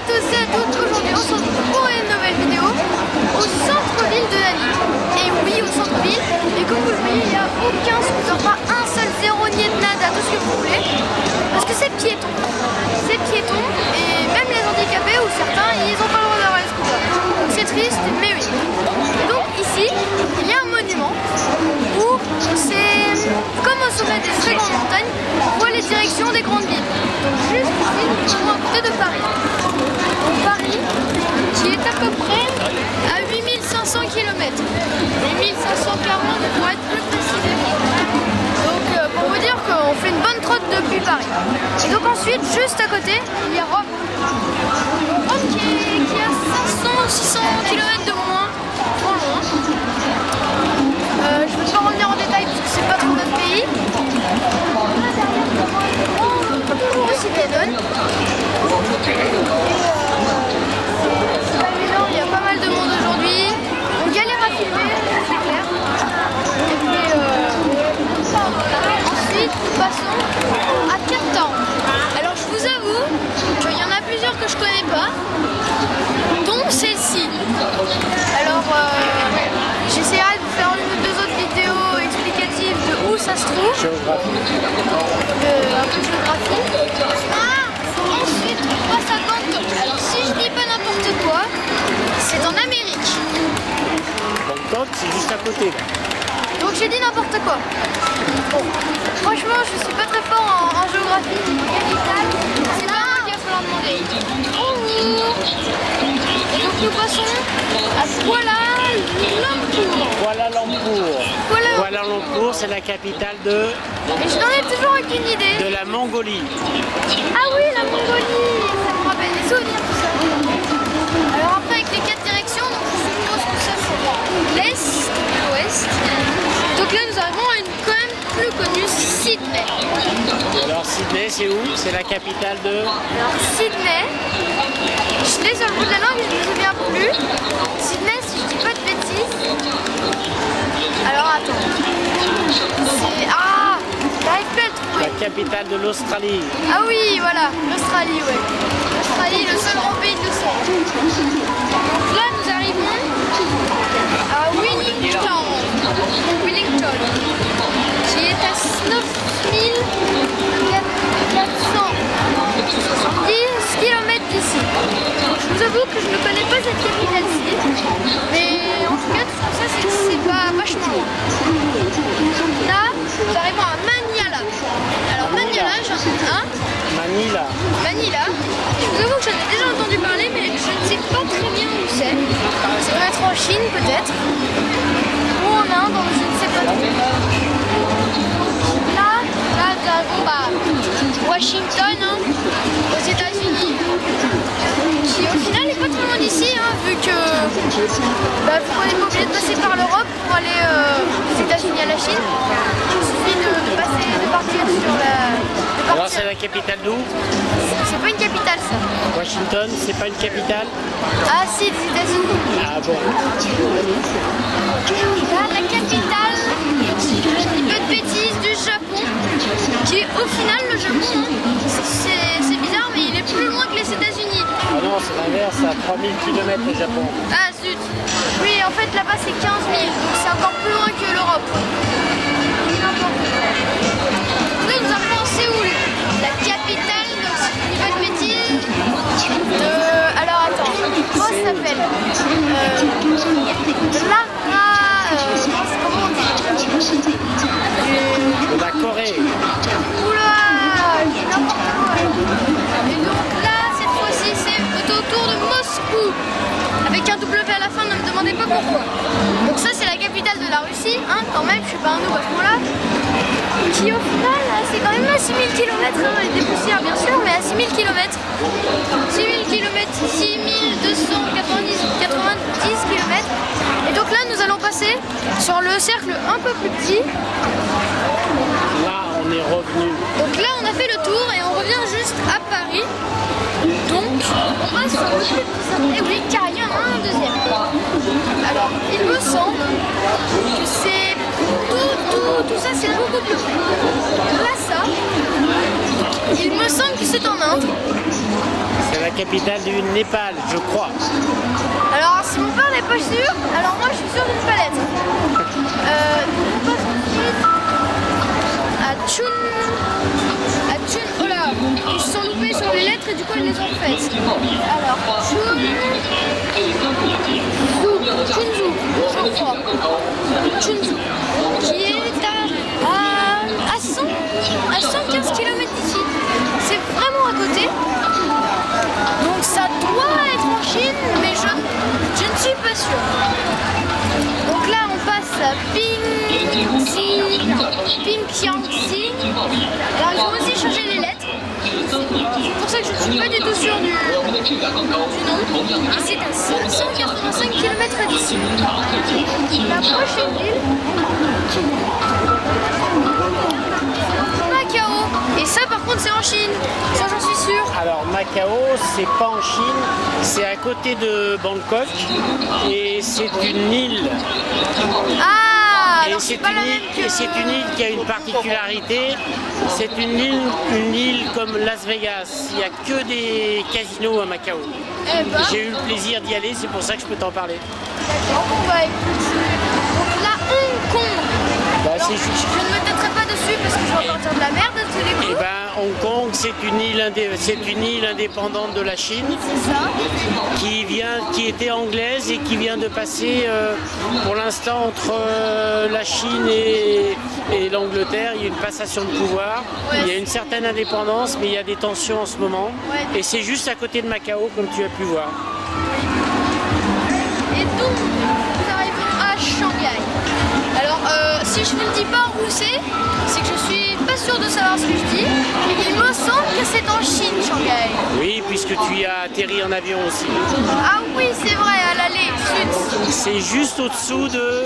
tous et à toutes, aujourd'hui on se retrouve pour une nouvelle vidéo au centre-ville de Nali. Et oui, au centre-ville, et comme vous le voyez, il n'y a aucun scooter, pas un seul, zéro, ni de nada, tout ce que vous voulez. Parce que c'est piéton. C'est piéton, et même les handicapés ou certains, ils n'ont pas le droit d'avoir les scooters. Donc c'est triste, mais oui. Donc ici, il y a un monument où c'est comme au sommet des très grandes montagnes, on voit les directions des grandes villes. Donc juste ici, nous sommes à côté de Paris. Donc Paris, qui est à peu près à 8500 km. 8540 pour être plus précis. Donc pour vous dire qu'on fait une bonne trotte depuis Paris. Et donc ensuite, juste à côté, il y a Rome. Rome qui est à 500-600 km de moins, trop loin. Je ne vais pas revenir en détail parce que c'est pas trop notre pays. Aussi piétonne. C'est pas évident, il y a pas mal de monde aujourd'hui. On galère à filmer, c'est clair. Et puis ensuite, nous passons à Cape Town. Alors je vous avoue qu'il y en a plusieurs que je connais pas, dont celle-ci. Alors j'essaierai de vous faire une ou deux autres vidéos explicatives de où ça se trouve. Géographie. Un peu de géographie. Ensuite, on passe à Bangkok. Alors si je dis pas n'importe quoi, c'est en Amérique. Bangkok, c'est juste à côté. Donc j'ai dit n'importe quoi. Bon, franchement, je suis pas très fort en géographie. Capitale, c'est pas moi qui va falloir demander. Et donc nous passons à Kuala Lumpur. Kuala Lumpur. Kuala Lumpur, c'est la capitale de... Mais je n'en ai toujours aucune idée. De la Mongolie. Ah oui, la Mongolie. Ça me rappelle des souvenirs, tout ça. Alors après, avec les 4 directions, donc je suppose que ça c'est l'est, l'ouest. Donc là, nous arrivons à une quand même plus connue, Sydney. Alors Sydney, c'est où? C'est la capitale de... Alors Sydney, je l'ai sur le bout de la langue et je ne me souviens plus. Sydney, si je dis pas de bêtises. Alors attends. C'est... Ah, j'arrive plus à le trouver. La capitale de l'Australie. Ah oui, voilà, l'Australie, ouais. L'Australie, le seul grand pays de l'océan. Donc là, nous arrivons à Wellington, qui est à 9470 km d'ici. Je vous avoue que je ne connais pas cette capitale-ci, mais en tout cas, tout ça, c'est pas vachement loin. Là, nous arrivons à Manila. Alors Manila, Manila. Manila, je vous avoue que j'en ai déjà entendu parler, mais je ne sais pas très bien où c'est. Ça doit être en Chine peut-être, ou en Inde, je ne sais pas trop. Là, nous arrivons à Washington, aux États-Unis, qui au final n'est pas très loin d'ici, vu que vous n'êtes pas obligé de passer par l'Europe pour aller aux États-Unis à la Chine. Il suffit de partir sur la... Alors c'est la capitale d'où? C'est pas une capitale ça. Washington, c'est pas une capitale? Ah si, des États-Unis. Ah bon. Là, la capitale, je dis peu de bêtises, du Japon, qui est au final le Japon. C'est bizarre, mais il est plus loin que les États-Unis. Ah non, c'est l'inverse, c'est à 3000 km le Japon. Ah zut. Oui, en fait là-bas c'est 15 000, donc c'est encore plus loin que l'Europe. Là, nous arrivons à Séoul, la capitale, donc si je dis pas de bêtises, alors attends, comment ça s'appelle comment on dit De la Corée. Oula, je dis n'importe quoi. Et donc là, cette fois-ci, c'est autour de Moscou, avec un W à la fin, ne me demandez pas pourquoi. Donc ça, c'est la capitale de la Russie, quand même, je suis pas un noob à ce moment-là. Qui au final, c'est quand même à 6000 km, et des poussières bien sûr, mais à 6000 km. 6000 km, 6290 km. Et donc là, nous allons passer sur le cercle un peu plus petit. Là, on est revenu. Donc là, on a fait le tour et on revient juste à Paris. Donc, on passe sur le plus petit cercle. Et oui, car il y en a un deuxième. Alors, il me semble que c'est... Tout ça, c'est beaucoup plus près. Là, ça, il me semble que c'est en Inde. C'est la capitale du Népal, je crois. Alors, si mon père n'est pas sûr, alors moi je suis sûre de ne pas l'être. Donc on passe ensuite à Chun. Oh là, ils se sont loupés sur les lettres et du coup ils les ont faites. Alors, Chunzu, je crois. Chunzu, qui est à 115 km d'ici. C'est vraiment à côté. Donc ça doit être en Chine, mais je ne suis pas sûre. Donc là on passe à Pingxiangxi. Alors ils ont aussi changé les lettres. C'est pour ça que je ne suis pas du tout sûre du nom. Et c'est à 585 km d'ici. La prochaine ville, Macao. Et ça par contre c'est en Chine. Ça j'en suis sûre. Alors Macao, c'est pas en Chine, c'est à côté de Bangkok et c'est une île. Ah, Et alors c'est c'est pas la même que... une île qui a une particularité. C'est une île comme Las Vegas. Il n'y a que des casinos à Macao. Eh ben, J'ai eu le plaisir d'y aller, c'est pour ça que je peux t'en parler. d'accord, on va écouter. Donc là, Hong Kong. Bah, Alors, c'est je ne me tâterai pas dessus parce que je vais encore dire de la merde à tous les Eh coups. ben, Hong Kong, c'est une île indépendante de la Chine C'est ça. qui était anglaise et qui vient de passer pour l'instant entre la Chine et l'Angleterre. Il y a une passation de pouvoir. Ouais. Il y a une certaine indépendance, mais il y a des tensions en ce moment. Ouais. Et c'est juste à côté de Macao, comme tu as pu voir. Et donc, nous arrivons à Shanghai. Alors, si je ne le dis pas où c'est que je suis pas sûre de savoir ce que je dis. Mais il me semble que c'est en Chine, Shanghai. Oui, puisque tu y as atterri en avion aussi. Ah oui, c'est vrai, à l'aller sud. C'est juste au-dessous de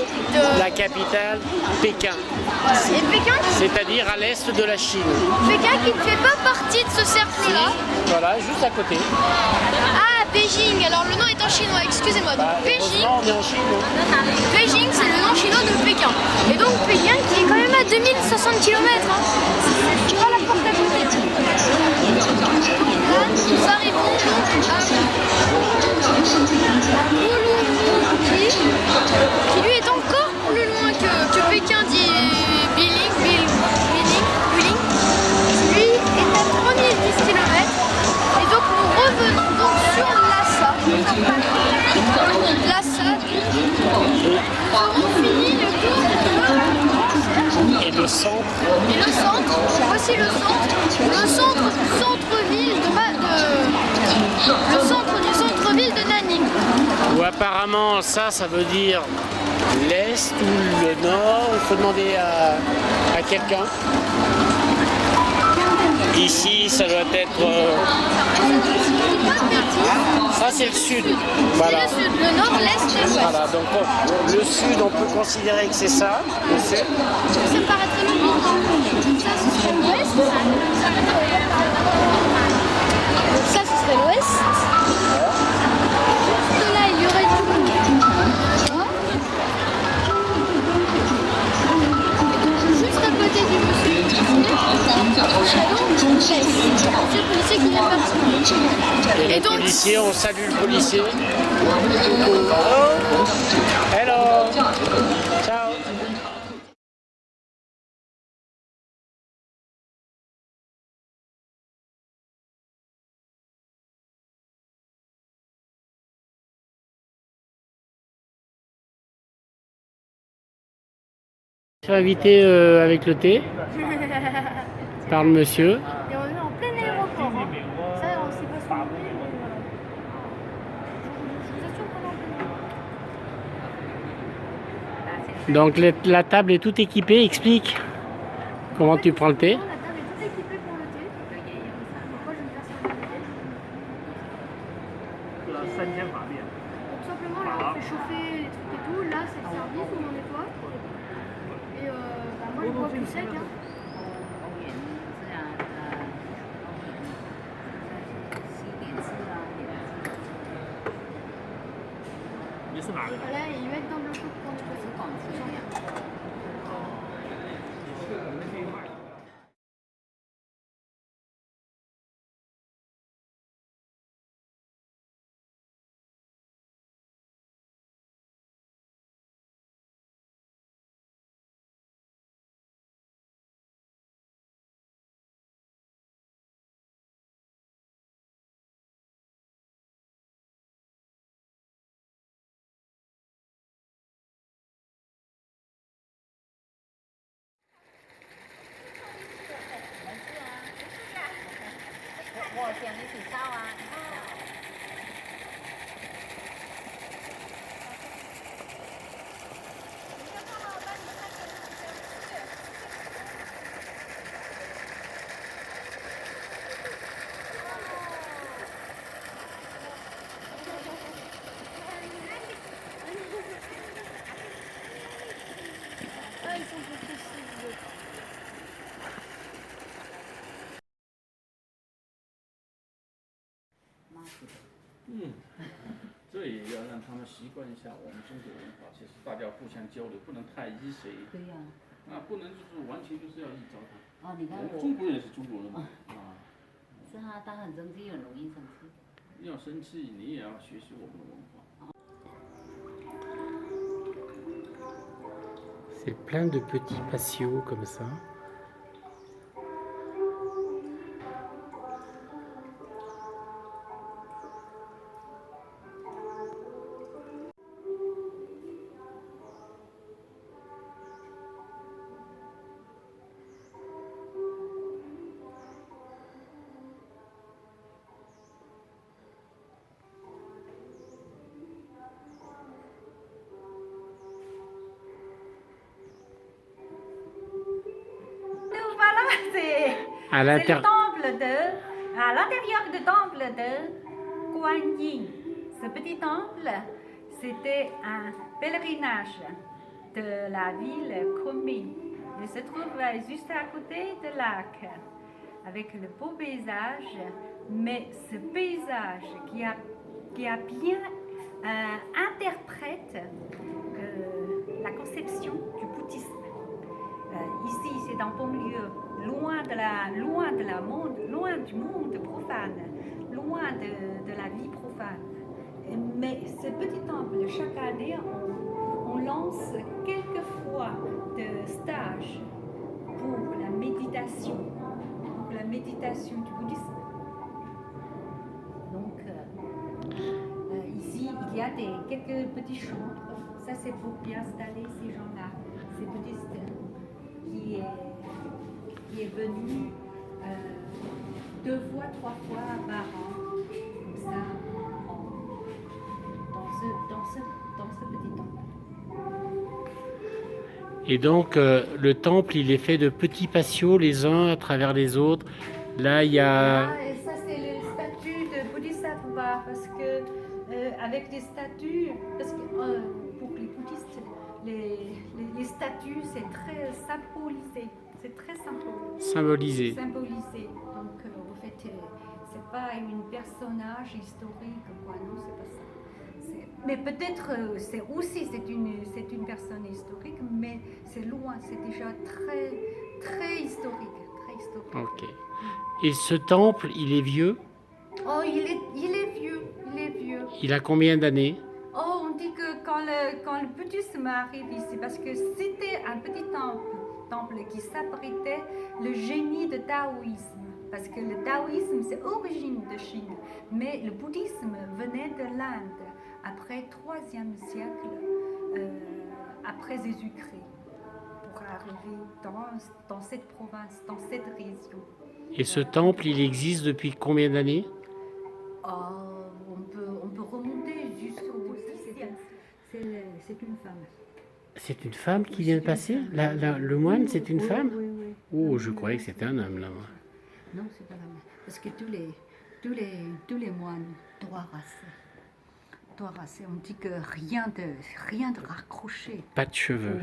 la capitale, Pékin. Voilà. Et Pékin, C'est-à-dire à l'est de la Chine. Pékin qui ne fait pas partie de ce cercle-là. Voilà, juste à côté. Ah, Beijing. Alors le nom est en chinois, excusez-moi. Donc Beijing. Heureusement, on est en Chine. Beijing, c'est le nom chinois de Pékin. Et donc Pékin qui est quand même à 2060 km. Hein. C'est pas la porte à côté. Là, nous arrivons donc à Urumqi, qui lui est encore plus loin que Pékin dit Biling. Lui est à 3010 km. Et donc nous revenons donc sur Lhasa. Lhasa, nous avons fini le tour de Et le centre. Et le centre, voici le centre-ville le centre du centre-ville de Nanning. Où apparemment ça veut dire l'Est ou le Nord. Il faut demander à quelqu'un. Ici, ça doit être... Ça, c'est le sud. Voilà. C'est le sud, le nord, l'est et l'ouest. Voilà, donc le sud, on peut considérer que c'est ça, le sud. Ça me paraît très logique. Ça, ce serait l'ouest. Ça, ce serait l'ouest. Juste là, il y aurait du nord. Juste à côté du monsieur. C'est le policier qui vient de partir. Et le policier, on salue le policier. Hello. Ciao. Tu es invité avec le thé par le monsieur. Et on est en plein aéroport. Hein. Ça, on sait pas ce qu'on est, mais voilà. Je vous assure qu'on est en plein Donc la table est toute équipée. Explique comment tu prends le thé. La table est toute équipée pour le thé. Pourquoi je vais me faire servir le thé? Donc simplement, là, on fait chauffer les trucs et tout. Là, c'est le service où on nettoie. Et moi, je bois plus sec. Hein. Voilà, et ils mettent dans le chaud pour nettoyer. 点没洗澡啊。Ah, ils sont trop précis. 这也要让他们习惯一下我们中国文化，其实大家互相交流，不能太依谁。对呀。不能就是完全就是要依照他。哦，你看我。中国人也是中国人嘛。是啊，他很生气，很容易生气。要生气，你也要学习我们的文化。C'est plein de petits patios comme ça. C'est le temple à l'intérieur du temple de Guan Yin. Ce petit temple, c'était un pèlerinage de la ville Kunming. Il se trouve juste à côté du lac, avec le beau paysage, mais ce paysage qui a bien interprète la conception du bouddhisme. Ici, c'est dans banlieue, loin du monde profane, loin de la vie profane. Mais ce petit temple, chaque année, on lance quelques fois de stages pour la méditation du bouddhisme. Donc, ici, il y a quelques petits chambres. Ça, c'est pour bien installer ces gens-là, ces bouddhistes. Qui est venu 2 fois, 3 fois par an, comme ça, dans ce petit temple. Et donc, le temple, il est fait de petits patios les uns à travers les autres. Là, il y a... Et ça, c'est le statut de Bodhisattva, parce que, avec des statues, parce que pour les bouddhistes, les statues, c'est très symbolisé. C'est très symbolisé. Donc, en fait, c'est pas un personnage historique, quoi. Non, c'est pas ça. Mais peut-être, c'est une personne historique, mais c'est loin. C'est déjà très historique. Ok. Et ce temple, il est vieux? Oh, il est vieux. Il a combien d'années? Oh, on dit que quand le bouddhisme arrive ici, parce que c'était un petit temple qui s'abritait le génie du taoïsme. Parce que le taoïsme, c'est origine de Chine. Mais le bouddhisme venait de l'Inde, après 3e siècle, après Jésus-Christ, pour arriver dans cette province, dans cette région. Et ce temple, il existe depuis combien d'années? On peut remonter jusqu'au bouddhisme. C'est une femme. C'est une femme qui vient de passer? Le moine, c'est une femme? Oui. Oh, je croyais que c'était un homme là-bas. Non, c'est pas la même. Parce que tous les moines doivent raser. On dit que rien de raccroché. Pas de cheveux.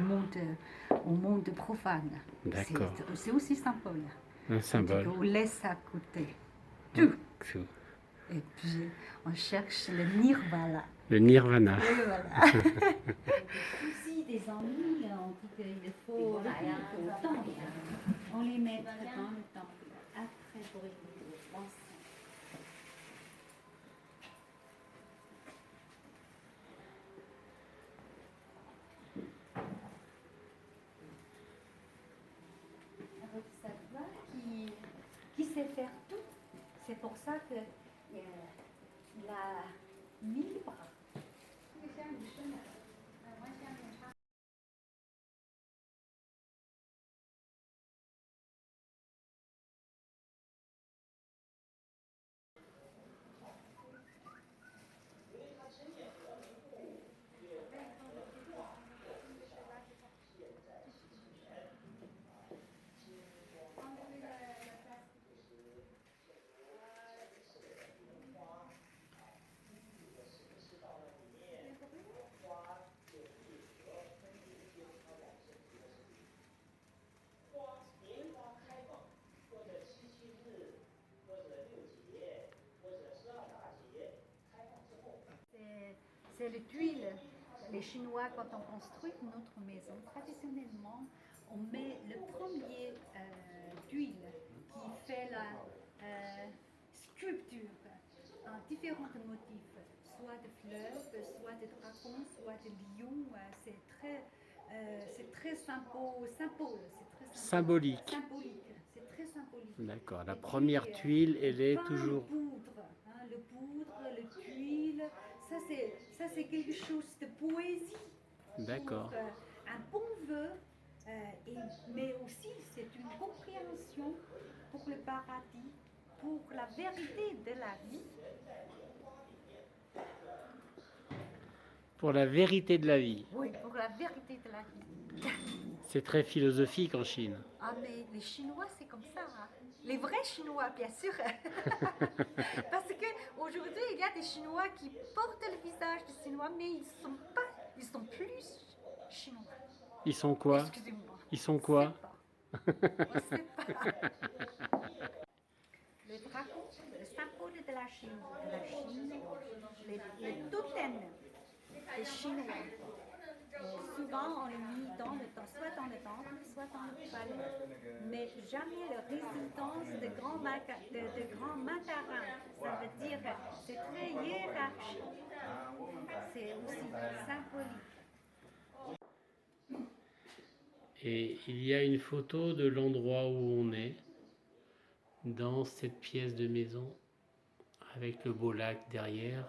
Au monde profane. D'accord. C'est aussi symbole. Un symbole. On laisse à côté tout. Et puis on cherche le nirvana. Le nirvana. Et voilà. Ici, des ennuis, on dit qu'il faut le temple. On les met dans le temple. Après, pour écouter le français. Avec cette voix qui sait faire tout. C'est pour ça que il a 1000 bras. c'est le tuile. Les Chinois, quand on construit notre maison, traditionnellement, on met le premier tuile qui fait la sculpture en différents motifs, soit de fleuves, soit de dragons, soit de lions. C'est très Symbolique. C'est très symbolique. D'accord. La Et puis, première tuile, elle est peint toujours... le poudre, le tuile, ça c'est quelque chose de poésie. D'accord. Pour, un bon vœu, mais aussi c'est une compréhension pour le paradis, pour la vérité de la vie. Pour la vérité de la vie. Oui, pour la vérité de la vie. C'est très philosophique en Chine. Ah, mais les Chinois, c'est comme ça. Hein. Les vrais Chinois, bien sûr. Parce qu'aujourd'hui, il y a des Chinois qui portent le visage de Chinois, mais ils sont plus Chinois. Ils sont quoi? Excusez-moi. Ils sont quoi? On ne sait pas. Le dragon, le symbole de la Chine, les totems des Chinois. Souvent, on les mit soit dans le temple, soit dans le palais. Mais jamais la résidence de grands mandarins. Ça veut dire que c'est très hiérarchique. C'est aussi symbolique. Et il y a une photo de l'endroit où on est, dans cette pièce de maison, avec le beau lac derrière,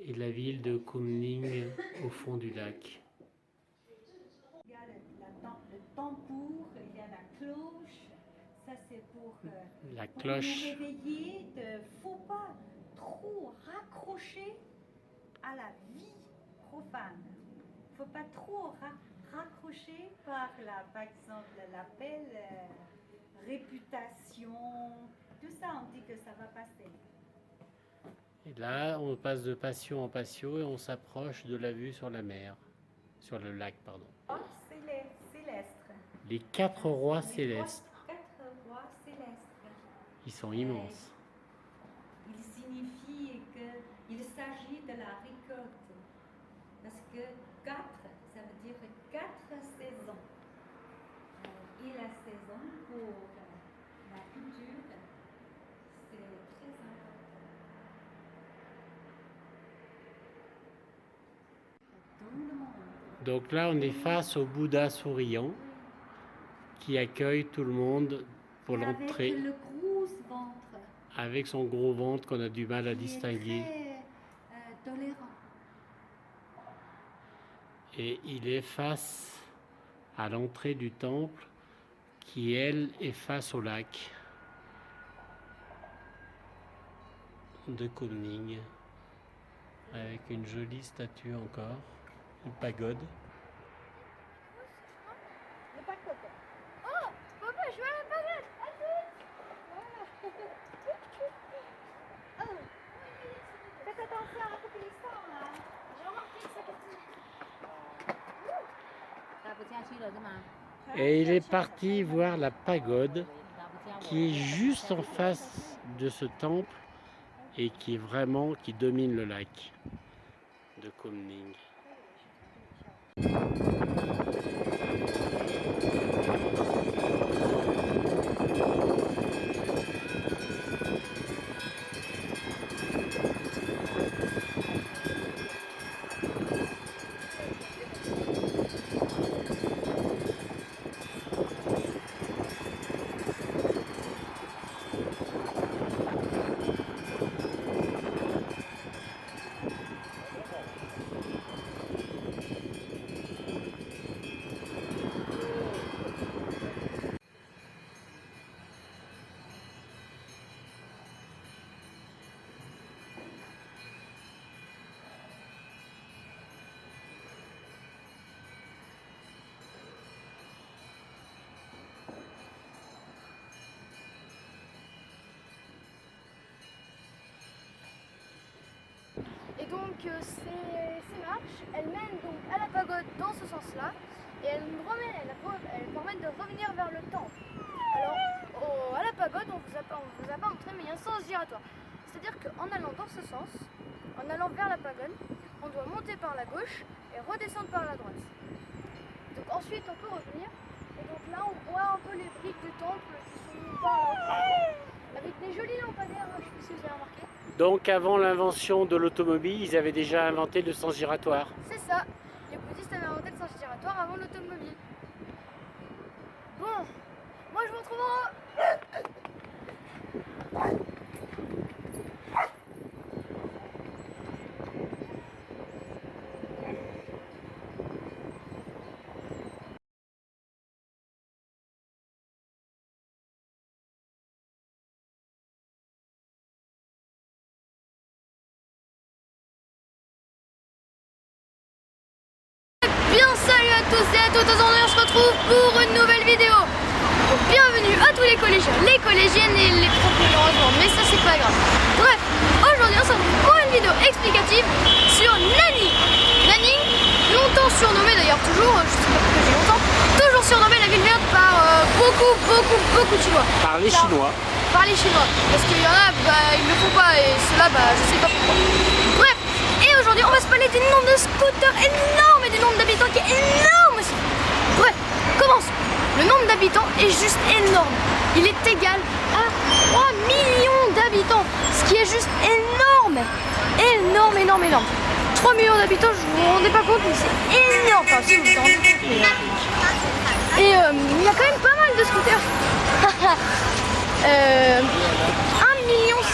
et la ville de Kunming au fond du lac. Il y a le tambour, il y a la cloche. Ça, c'est pour La pour cloche. nous réveiller. Il ne faut pas trop raccrocher à la vie profane. Il ne faut pas trop raccrocher par exemple, l'appel, réputation. Tout ça, on dit que ça va passer. Et là, on passe de patio en patio et on s'approche de la vue sur la mer, sur le lac, pardon. Oh, céleste. Les 4 rois célestes, 4 rois célestes. ils sont immenses. Il signifie qu'il s'agit de la récolte. Parce que 4, ça veut dire 4 saisons. Et la saison pour la culture, c'est très important. Pour tout le monde. Donc là, on est face au Bouddha souriant qui accueille tout le monde pour Et l'entrée avec le gros ventre. avec son gros ventre qu'on a du mal à Qui est distinguer. très tolérant. Et il est face à l'entrée du temple qui, elle, est face au lac de Kunming avec une jolie statue encore, une pagode. Le pagode. Oh, papa, je vois la pagode. Oh. Faites attention à la population, hein. J'ai remarqué que ça continue. Et il est parti voir la pagode qui est juste en face de ce temple et qui domine le lac de Kunming. Et donc ces marches, elles mènent donc à la pagode dans ce sens-là et elles permettent de revenir vers le temple. Alors à la pagode, on vous a pas montré, mais il y a un sens giratoire. C'est-à-dire qu'en allant dans ce sens, en allant vers la pagode, on doit monter par la gauche et redescendre par la droite. Donc ensuite on peut revenir et donc là on voit un peu les briques du temple qui sont mises par là avec des jolis lampadaires, je sais pas si vous avez remarqué. Donc avant l'invention de l'automobile, ils avaient déjà inventé le sens giratoire. C'est ça, les bouddhistes avaient inventé le sens giratoire avant l'automobile. Bon, moi je vous retrouve en haut. Bien salut à tous et à toutes, aujourd'hui on se retrouve pour une nouvelle vidéo. Donc, bienvenue à tous les collégiens, les collégiennes et les profs malheureusement, mais ça c'est pas grave. Bref, aujourd'hui on se retrouve pour une vidéo explicative sur Nanning. Nanning, longtemps surnommée d'ailleurs toujours, je sais pas pourquoi j'ai longtemps, toujours surnommée la ville verte par beaucoup de Chinois. Par les Chinois. Par les Chinois, parce qu'il y en a, ils ne le font pas et ceux-là, je sais pas pourquoi. Bref, et aujourd'hui on va se parler du nombre de scooters énorme et du nombre d'habitants qui est énorme aussi. Bref, commence. Le nombre d'habitants est juste énorme. Il est égal à 3 millions d'habitants, ce qui est juste énorme. Énorme. 3 millions d'habitants, je vous rendez pas compte, mais c'est énorme. Enfin, si vous vous rendez compte. Et il y a quand même pas mal de scooters. 1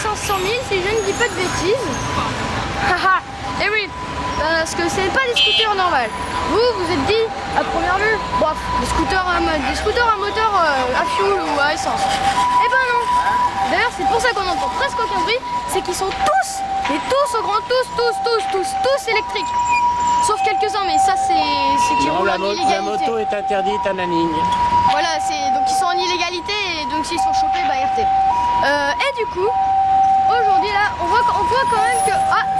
500 000 si je ne dis pas de bêtises. Et oui, parce que ce n'est pas des scooters normaux. Vous êtes dit à première vue, bof, des scooters à moteur à fioul ou à essence. Eh ben non. D'ailleurs c'est pour ça qu'on n'entend presque aucun bruit, c'est qu'ils sont tous électriques. Sauf quelques-uns, mais ça c'est qui roulent en illégalité. La moto est interdite à Nanning. Voilà, donc ils sont en illégalité et donc s'ils sont chopés, RT. Et du coup, aujourd'hui là, on voit quand même que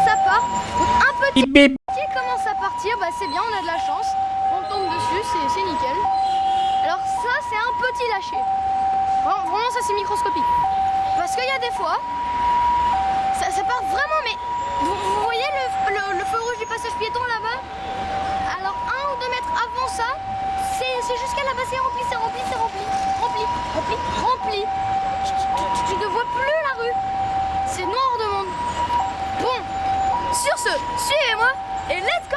ça part. Donc un petit qui commence à partir, c'est bien, on a de la chance. On tombe dessus, c'est nickel. Alors ça, c'est un petit lâcher. Vraiment, ça c'est microscopique. Parce qu'il y a des fois, ça part vraiment, mais vous voyez le feu rouge du passage piéton là-bas? Alors 1 ou 2 mètres avant ça, c'est jusqu'à là-bas, c'est rempli. Tu ne vois plus la rue. C'est noir de monde. Bon, sur ce, suivez-moi et let's go!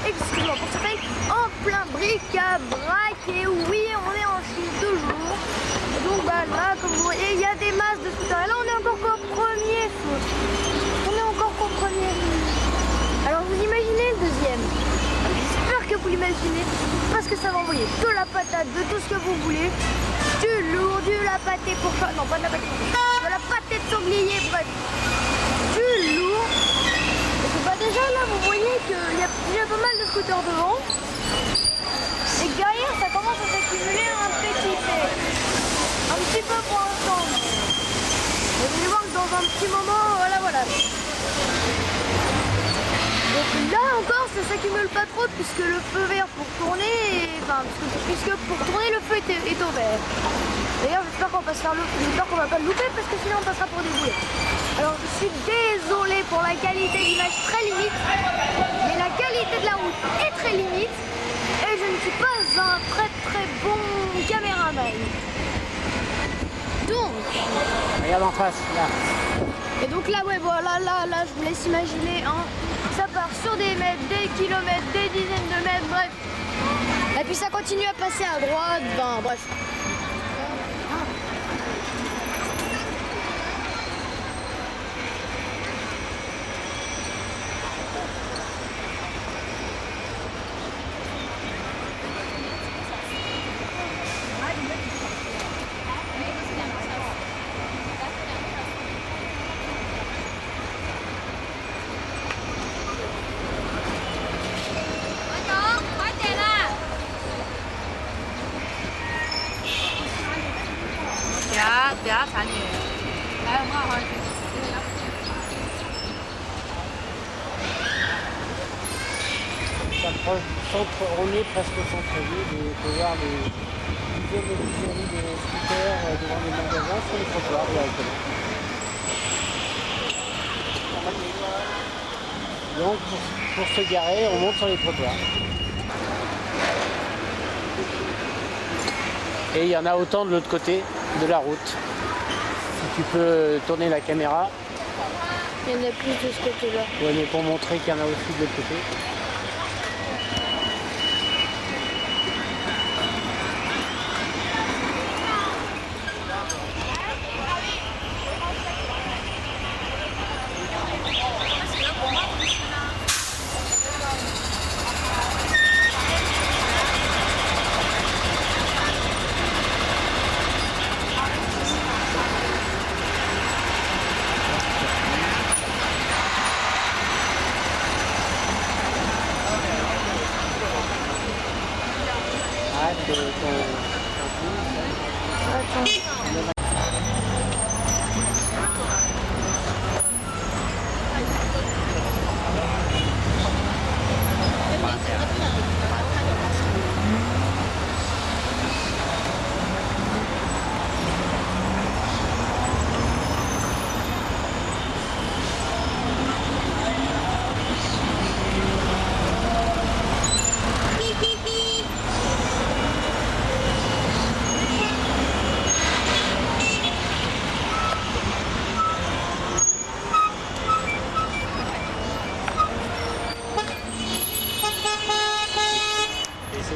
Excusez-moi pour ce fait, en plein bric-à-brac, et oui, on est en Chine toujours. Donc là, comme vous voyez, il y a des masses de scooters. Et là, on est encore qu'au premier feu. Alors, vous imaginez le deuxième. J'espère que vous l'imaginez, parce que ça va envoyer de la patate, de tout ce que vous voulez. Du lourd, de la pâté pour chat, non pas de la pâté pour chat, de la pâté de sanglier, bref. Du lourd. Déjà là vous voyez qu'il y a déjà pas mal de scooters devant et derrière ça commence à s'accumuler un petit peu pour l'instant. Vous allez voir que dans un petit moment, voilà. Donc là encore ça s'accumule pas trop puisque le feu vert pour tourner, puisque pour tourner le feu est au vert. D'ailleurs j'espère qu'on va pas le louper parce que sinon on passera pour des boulets. Alors je suis désolée pour la qualité d'image très limite, mais la qualité de la route est très limite et je ne suis pas un très bon caméraman. Donc, regarde en face, là. Et donc là, là, je vous laisse imaginer, ça part sur des mètres, des kilomètres, des dizaines de mètres, bref. Et puis ça continue à passer à droite, bref. 대화 아니에요. On est presque au centre-ville et on peut voir des dizaines et des dizaines de scooters devant les magasins sur les trottoirs directement. Donc pour se garer, on monte sur les trottoirs. Et il y en a autant de l'autre côté de la route. Si tu peux tourner la caméra. Il y en a plus de ce côté-là. Ouais, mais pour montrer qu'il y en a aussi de l'autre côté.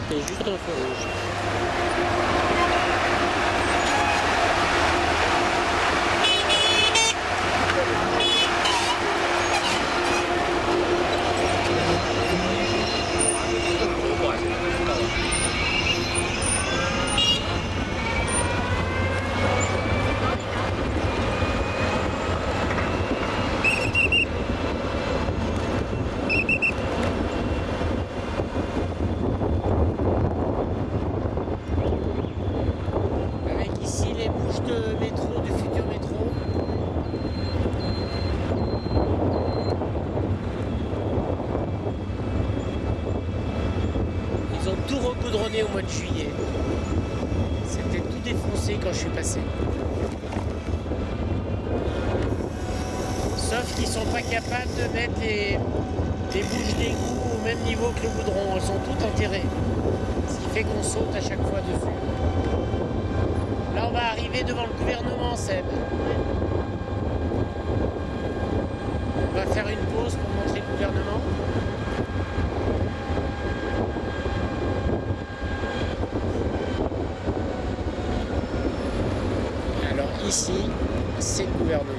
C'était juste un feu rouge. Tout regoudronné au mois de juillet. C'était tout défoncé quand je suis passé. Sauf qu'ils sont pas capables de mettre les bouches d'égout au même niveau que le goudron. Elles sont toutes enterrées. Ce qui fait qu'on saute à chaque fois dessus. Là on va arriver devant le gouvernement, Seb. On va faire une pause pour montrer le gouvernement. Ici, c'est le gouvernement.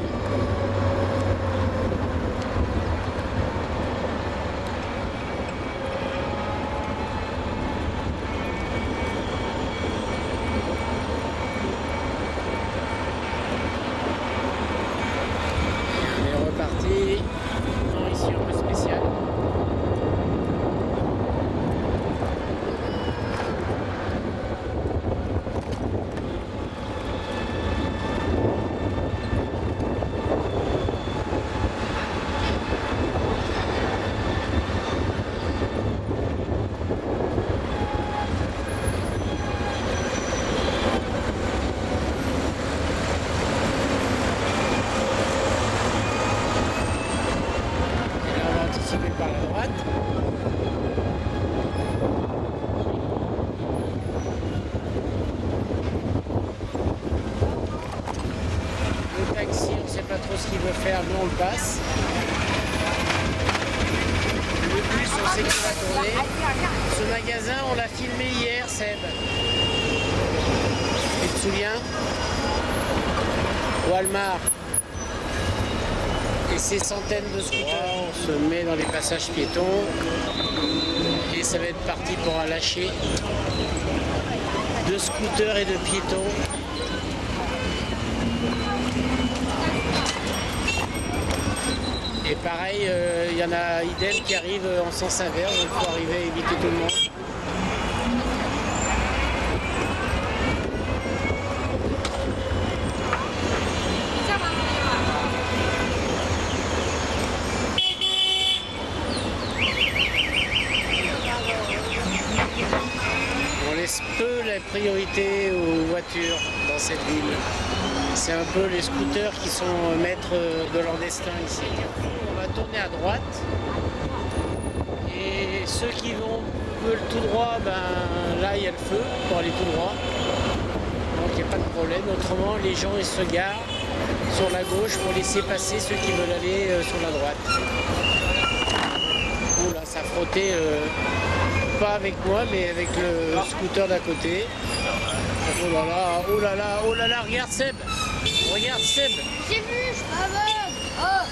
On est reparti. Non, ici un peu spécial. Par la droite. Le taxi, on ne sait pas trop ce qu'il veut faire, mais on le passe. Le bus, on sait qu'il va tourner. Ce magasin, on l'a filmé hier, Seb. Tu te souviens? Walmart. Et ces centaines de scooters, on se met dans les passages piétons et ça va être parti pour un lâcher de scooters et de piétons. Et pareil, il y en a idem qui arrivent en sens inverse, donc il faut arriver à éviter tout le monde. dans cette ville. C'est un peu les scooters qui sont maîtres de leur destin ici. On va tourner à droite. Et ceux qui veulent tout droit, ben là il y a le feu pour aller tout droit. Donc il n'y a pas de problème. Autrement, les gens ils se garent sur la gauche pour laisser passer ceux qui veulent aller sur la droite. Oula, ça frottait pas avec moi, mais avec le scooter d'à côté. Oh là là, oh là là, oh là là, regarde Seb! Regarde Seb! J'ai vu, je suis aveugle. Oh.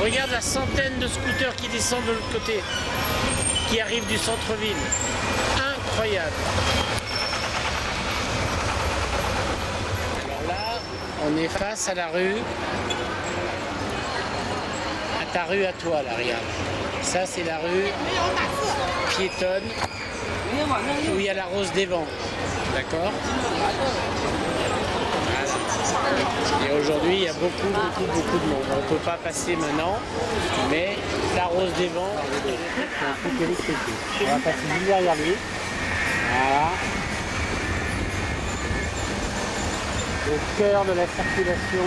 Regarde la centaine de scooters qui descendent de l'autre côté, qui arrivent du centre-ville. Incroyable! Alors là, on est face à la rue, à ta rue à toi là, regarde. Ça c'est la rue piétonne où il y a la Rose des Vents. D'accord? Et aujourd'hui, il y a beaucoup de monde. On ne peut pas passer maintenant, mais la Rose des Vents, on va passer juste derrière lui. Voilà. Au cœur de la circulation.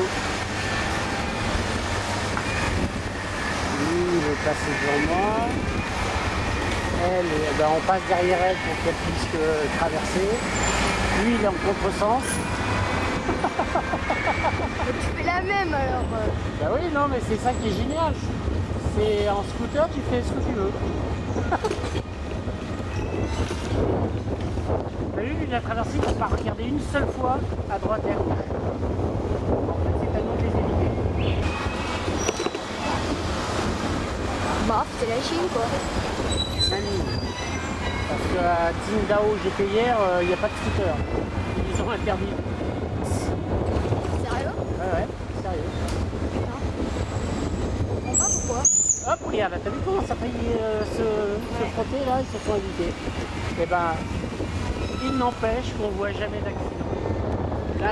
Lui, il veut passer devant moi. Elle, ben, on passe derrière elle pour qu'elle puisse traverser. Lui, il est en contresens. Tu fais la même alors. Bah oui, non, mais c'est ça qui est génial. C'est en scooter, tu fais ce que tu veux. T'as vu, il a traversé, il n'a pas regardé une seule fois à droite et à gauche. En fait, c'est à nous de les éviter. Bah, c'est la Chine quoi. Parce qu'à Qingdao, j'étais hier, il n'y a pas de scooter. Ils ont interdit. Sérieux? Ouais, sérieux. Je comprends pas pourquoi. Hop, regarde, t'as vu comment ça failli se frotter là, ils se sont évités. Et ben, il n'empêche qu'on ne voit jamais d'accident. Là,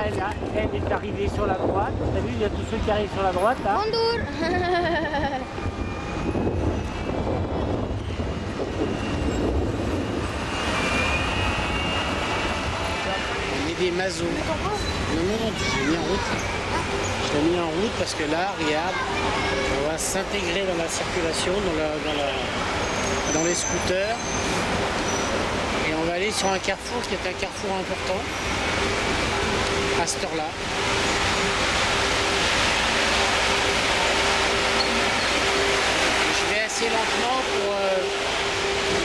elle est arrivée sur la droite. T'as vu, il y a tous ceux qui arrivent sur la droite là. Bonjour. On est des mazos. Non, je l'ai mis en route. Je l'ai mis en route parce que là, regarde, on va s'intégrer dans la circulation, dans les scooters. Et on va aller sur un carrefour qui est un carrefour important à cette heure-là. Je vais assez lentement pour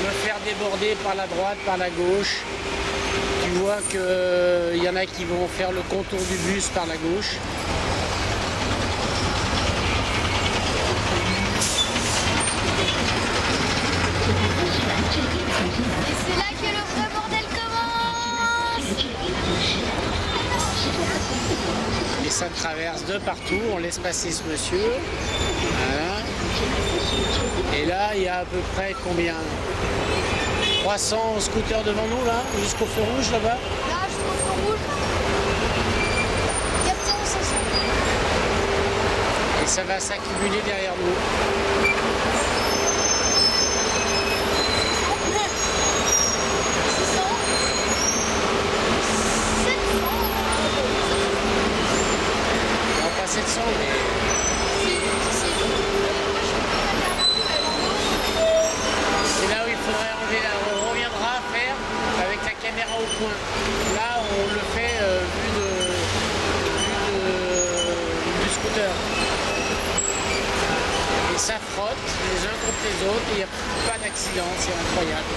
me faire déborder par la droite, par la gauche. Tu vois qu'il y en a qui vont faire le contour du bus par la gauche. Et c'est là que le vrai bordel commence. Et ça traverse de partout, on laisse passer ce monsieur. Voilà. Et là, il y a à peu près combien? 300 scooters devant nous là, jusqu'au feu rouge là-bas. Là, je suis au feu rouge. 400, 500. Et ça va s'accumuler derrière nous. 600. 700. Non, pas 700, mais c'est là où il faudrait enlever. On reviendra faire avec la caméra au point. Là, on le fait du scooter. Et ça frotte les uns contre les autres et il n'y a pas d'accident, c'est incroyable.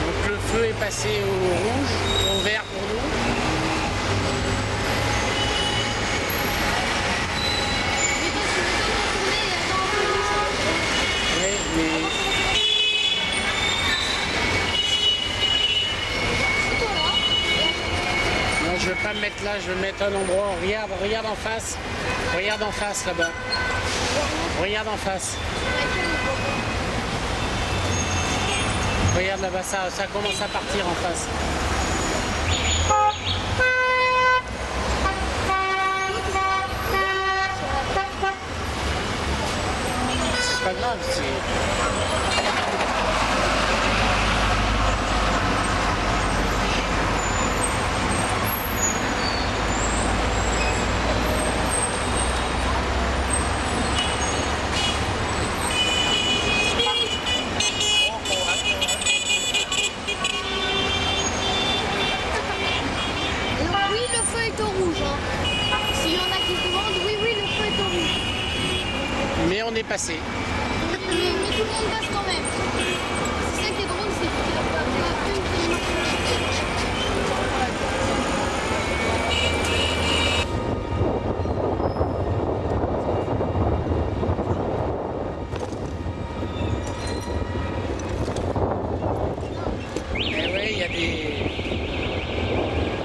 Donc le feu est passé au rouge, au vert pour nous. Oui, mais non, je ne vais pas me mettre là, je vais me mettre à un endroit. Regarde en face. Regarde en face là-bas. Regarde en face. Regarde là-bas, ça commence à partir en face. grave. Oui, le feu est au rouge. Hein. S'il y en a qui se demandent, oui, le feu est au rouge. Mais on est passé. Mais tout le monde passe quand même. C'est ça qui est drôle, c'est qu'il n'y a pas une qui marche. Et oui, il y a des...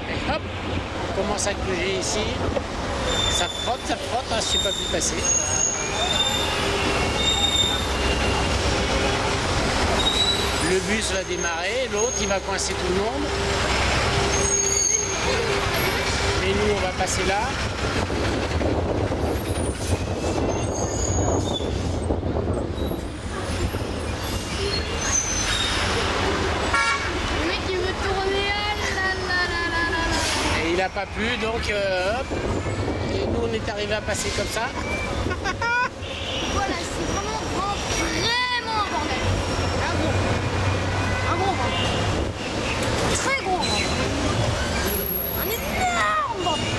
Et hop, on commence à bouger ici. Ça frotte, hein, je ne suis pas pu passer. Le bus va démarrer, l'autre il va coincer tout le monde. Et nous on va passer là. Le mec il veut tourner, ah là là là là là. Et il n'a pas pu, donc hop. Et nous on est arrivé à passer comme ça. Voilà, c'est vraiment un bordel. Un gros bordel. Très gros bordel. Un énorme bordel.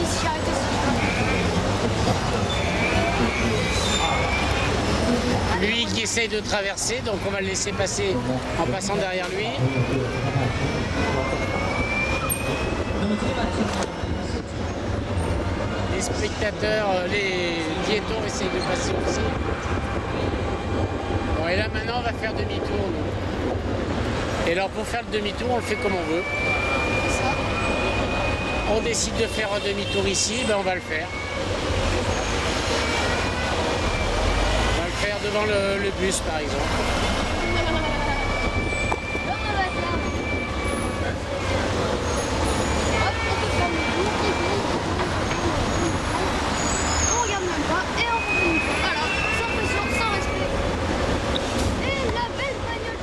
Ici, arrêtez ça. Lui qui essaye de traverser, donc on va le laisser passer en passant derrière lui. Les spectateurs, les piétons essayent de passer aussi. Bon, et là maintenant on va faire demi-tour. Et alors pour faire le demi-tour, on le fait comme on veut. On décide de faire un demi-tour ici, ben on va le faire. On va le faire devant le bus par exemple. On regarde même pas et on continue. Voilà, sans pression, sans respect. Et la belle bagnole.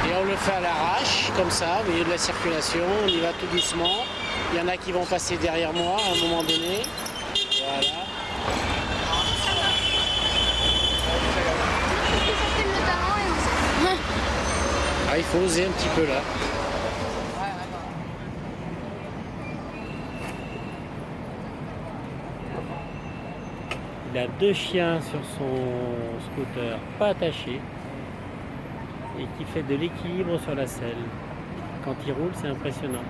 Et on le fait à l'arrache, comme ça, au milieu de la circulation, on y va tout doucement. Il y en a qui vont passer derrière moi à un moment donné. Voilà. Ah, il faut oser un petit peu là. Il a 2 chiens sur son scooter, pas attachés, et qui fait de l'équilibre sur la selle. Quand il roule, c'est impressionnant.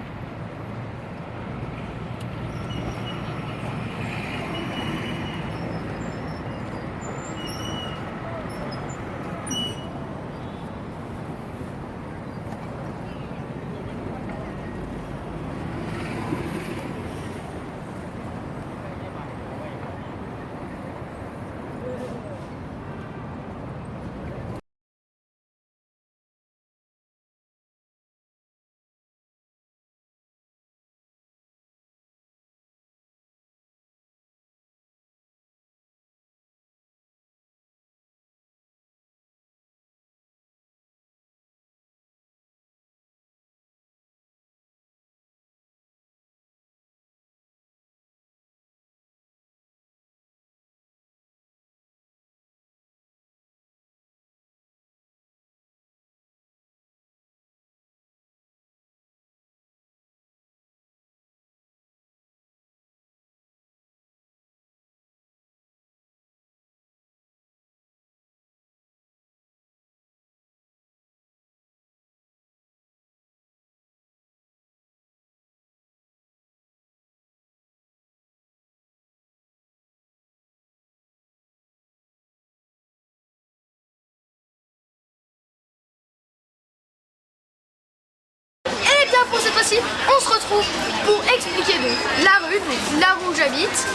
Et bien pour cette fois-ci, on se retrouve pour expliquer donc la rue où j'habite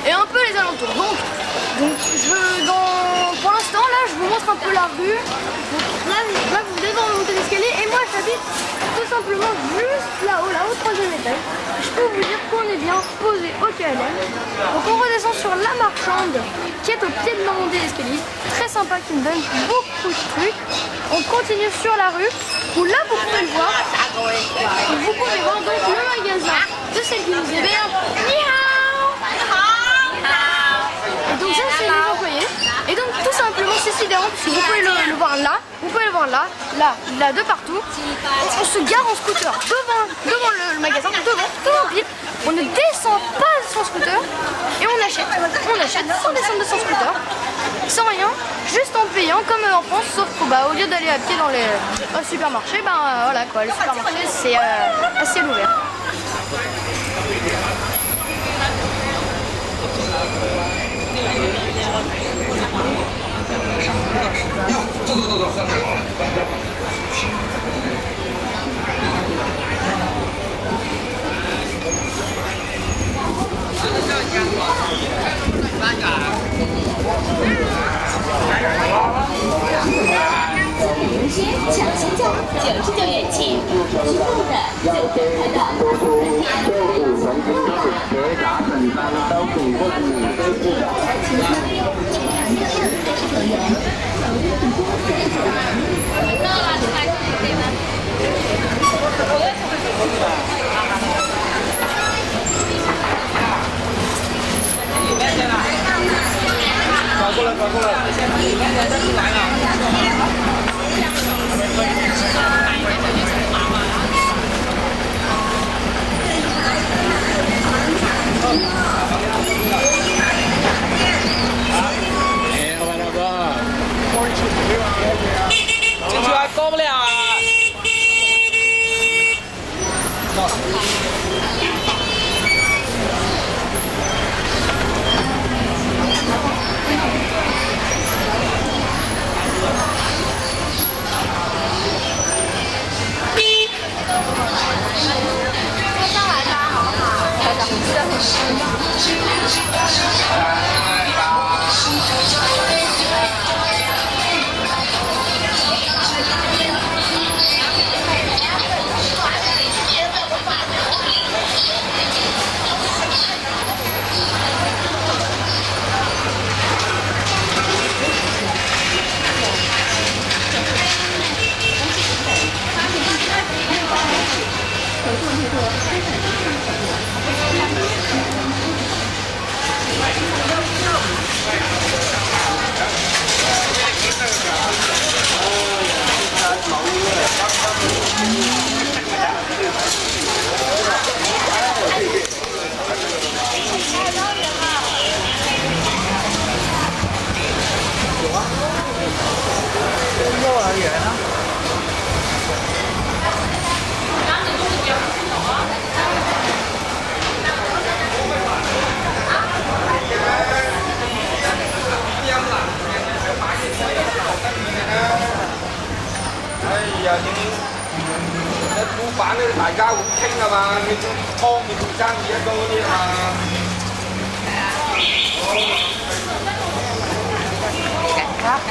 et un peu les alentours. Donc pour l'instant là je vous montre un peu la rue. Donc là vous devez voir le monter l'escalier et moi j'habite habite tout simplement juste là-haut, là au 3e étage. Je peux vous dire qu'on est bien posé au KLM. Donc on redescend sur la marchande qui est au pied de l'entrée d'escalier. Très sympa, qui me donne beaucoup de trucs. On continue sur la rue où là vous pouvez le voir. Vous pouvez voir donc le magasin de celle qui nous héberge. Ni hao. Et donc ça c'est les employés. Et donc tout simplement c'est sidérant parce que vous pouvez le voir là, vous pouvez le voir là, de partout. On se gare en scooter devant le magasin, devant pile. On ne descend pas son scooter et on achète sans descendre de son scooter, sans rien, juste en payant comme en France, sauf qu'au lieu d'aller à pied dans au supermarché, voilà quoi, le supermarché c'est à ciel ouvert.抢先价99元起，提供的就可到。过不了啊！板咧，大家會傾啊嘛，你湯你做生意一多啲啊嘛。緊卡㗎。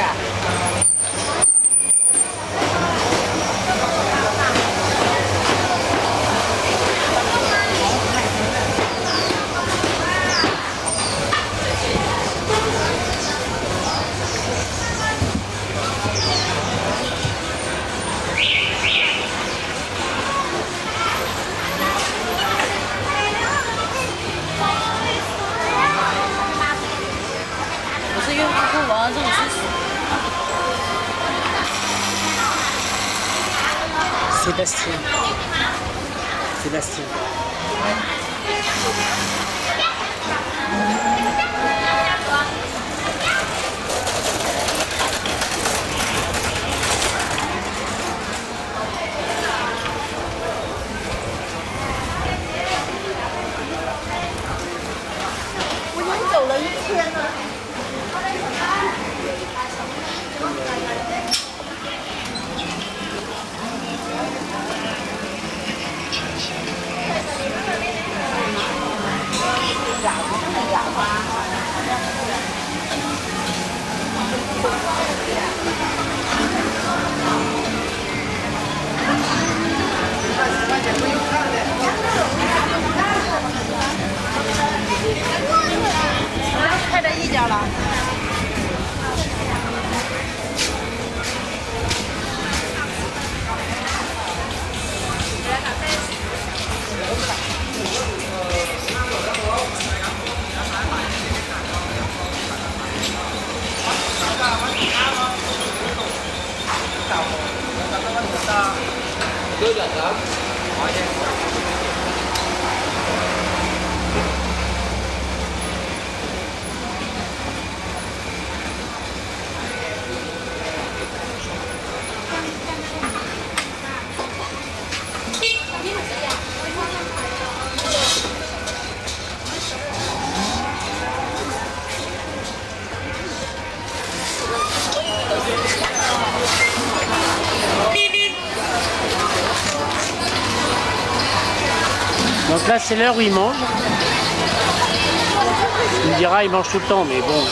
Sébastien.我已经走了1天了。Dạ, Donc là, c'est l'heure où il mange. Il me dira, il mange tout le temps, mais bon.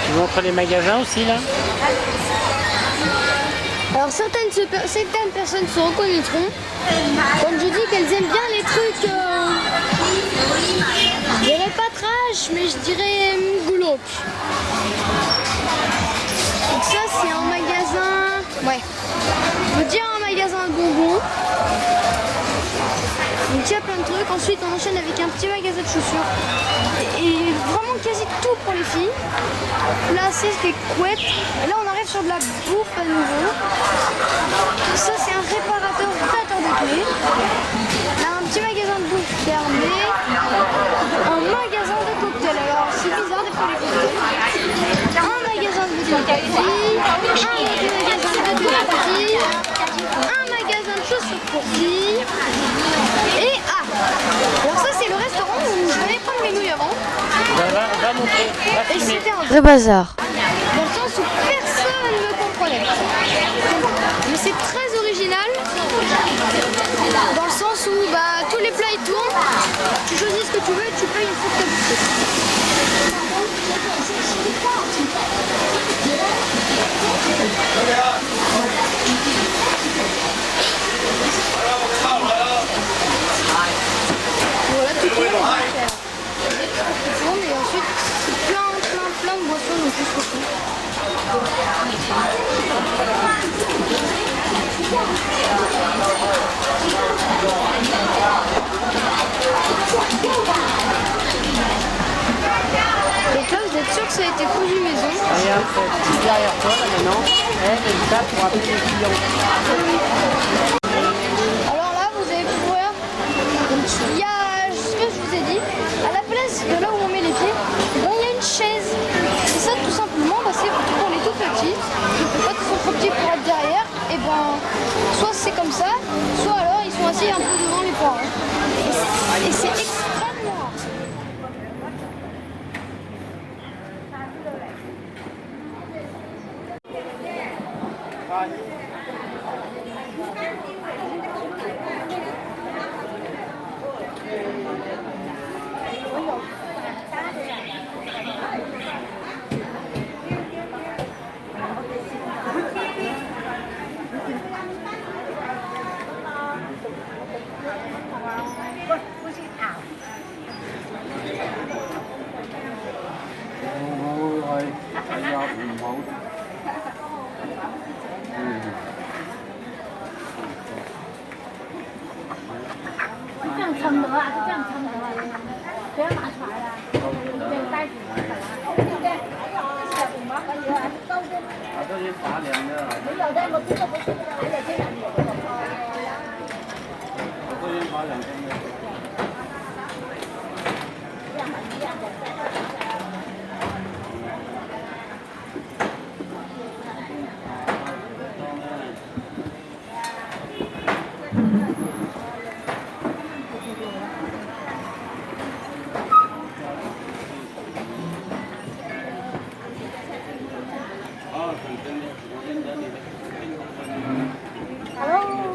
Tu montres les magasins aussi, là? Alors certaines personnes se reconnaîtront. Comme je dis qu'elles aiment bien les trucs, je dirais pas trash, mais je dirais glauque. Donc ça c'est un magasin, ouais, je veux dire un magasin de bonbons. Donc il y a plein de trucs. Ensuite on enchaîne avec un petit magasin de chaussures. Et vraiment quasi tout pour les filles. Là c'est des couettes. Et là on arrive sur de la bouffe à nouveau. Ça c'est un réparateur de clés. Là un petit magasin de bouffe fermé. Un magasin de cocktails. Alors c'est bizarre des fois les cocktails. Un magasin de cocktails. Un magasin de filles. Un magasin de chaussures pour filles. Et alors ça c'est le restaurant où je venais prendre mes nouilles avant. Va montrer, va Et filmer. c'était un vrai bazar. Dans le sens où personne ne comprenait. Mais c'est très original. Dans le sens où tous les plats ils tournent. Tu choisis ce que tu veux et tu payes une fois que t'as bouffé. Voilà, tout tourne. Tout tourne et ensuite plein de boissons donc jusqu'au fond. Donc là vous êtes sûr que ça a été cousu maison? Regarde, c'est derrière toi là maintenant. Elle est là pour appeler les clients. Alors là vous allez pouvoir, donc il y a, je sais pas si je vous ai dit, à la place de là où on met les pieds, il y a une chaise. Et ça tout simplement c'est pour les tout petits. Donc quand ils sont trop petits pour être derrière, et soit c'est comme ça, soit alors ils sont assis un peu devant les parents. Et c'est extrêmement rare.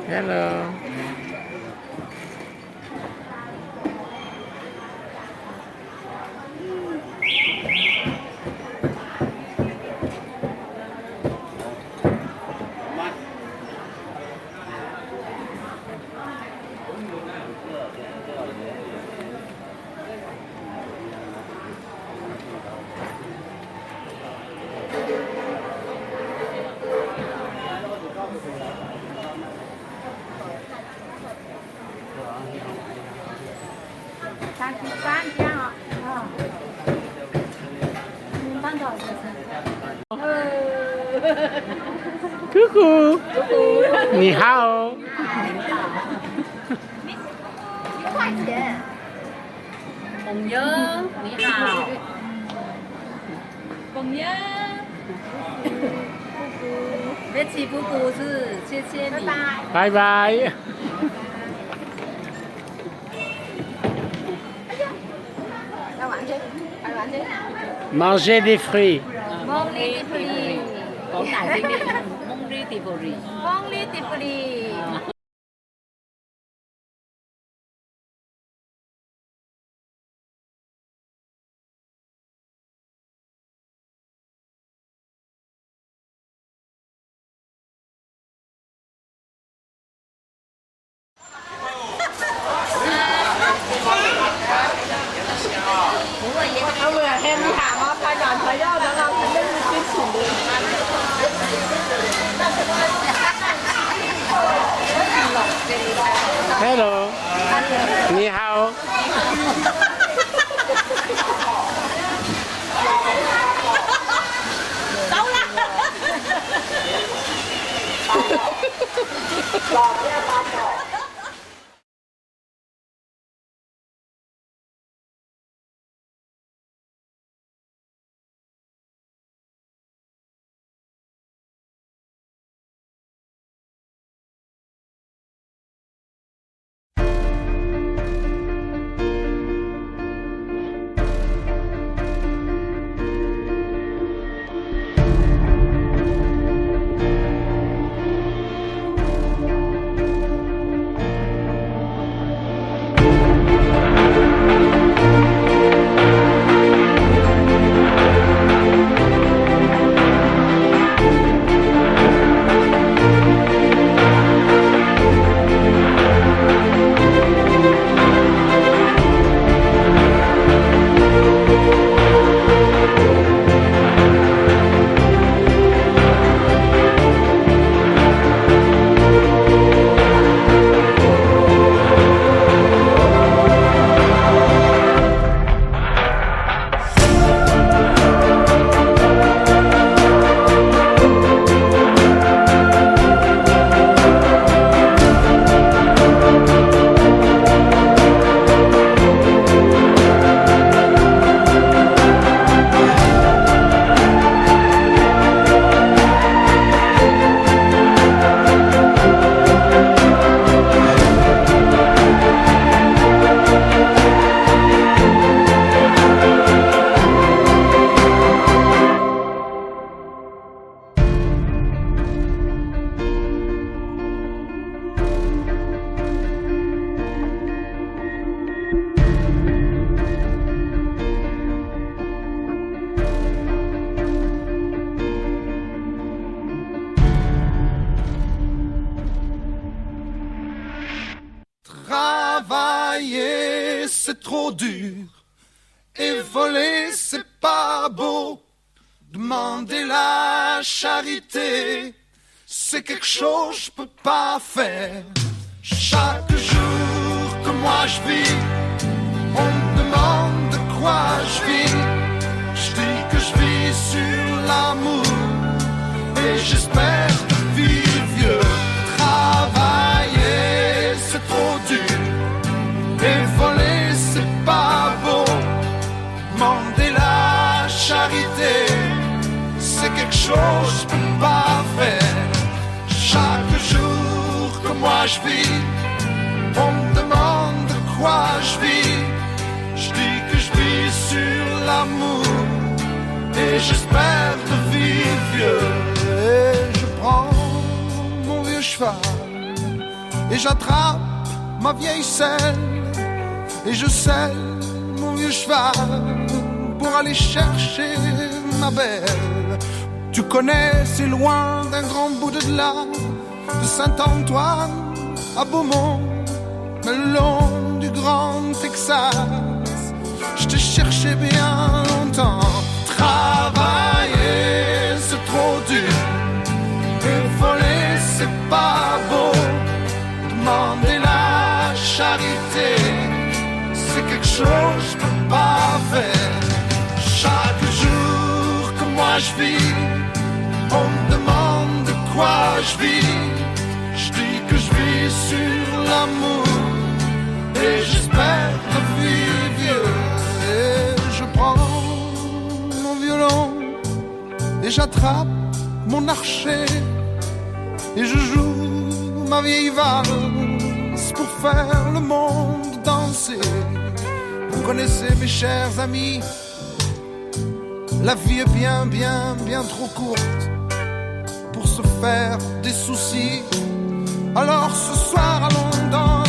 Hello. Coucou. Ni hao. 朋友，你好。朋友，别欺负故事，谢谢你。拜拜。Manger des fruits. 蒙利蒂布里，讲大声啲，蒙利蒂布里，蒙利蒂布里。Hello. Ni hao. Travailler, c'est trop dur. Et voler, c'est pas beau. Demander la charité, c'est quelque chose que je peux pas faire. Chaque jour que moi je vis, on me demande de quoi je vis. Je dis que je vis sur l'amour et j'espère vivre vieux. Travailler, c'est trop dur. Et voler, c'est pas beau. Demander la charité, c'est quelque chose que je peux pas faire. Chaque jour que moi je vis, on me demande de quoi je vis. Je dis que je vis sur l'amour et j'espère de vivre vieux. Et je prends mon vieux cheval et j'attrape ma vieille selle et je selle mon vieux cheval pour aller chercher ma belle. Tu connais, c'est loin d'un grand bout de là, de Saint-Antoine à Beaumont, le long du grand Texas. Je te cherchais bien longtemps. Travailler, c'est trop dur. Et voler, c'est pas beau. Demander la charité, c'est quelque chose que je peux pas faire. Chaque jour que moi je vis, on me demande de quoi je vis. Je dis que je vis sur l'amour et j'espère vivre. Et je prends mon violon et j'attrape mon archer et je joue ma vieille valse pour faire le monde danser. Vous connaissez mes chers amis, la vie est bien, bien, bien trop courte pour se faire des soucis. Alors ce soir allons danser.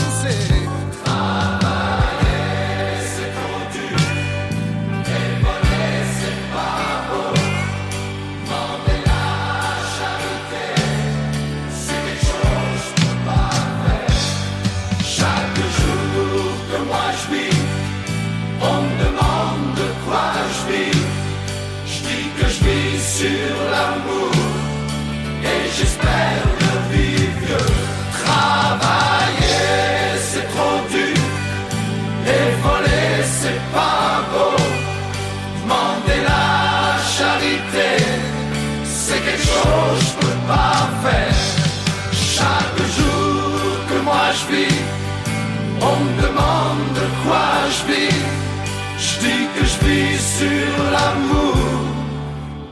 Sur l'amour et j'espère le vivre. Travailler c'est trop dur et voler c'est pas beau. Demander la charité c'est quelque chose que je peux pas faire. Chaque jour que moi je vis, on me demande de quoi je vis. Je dis que je vis sur l'amour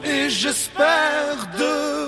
et j'espère de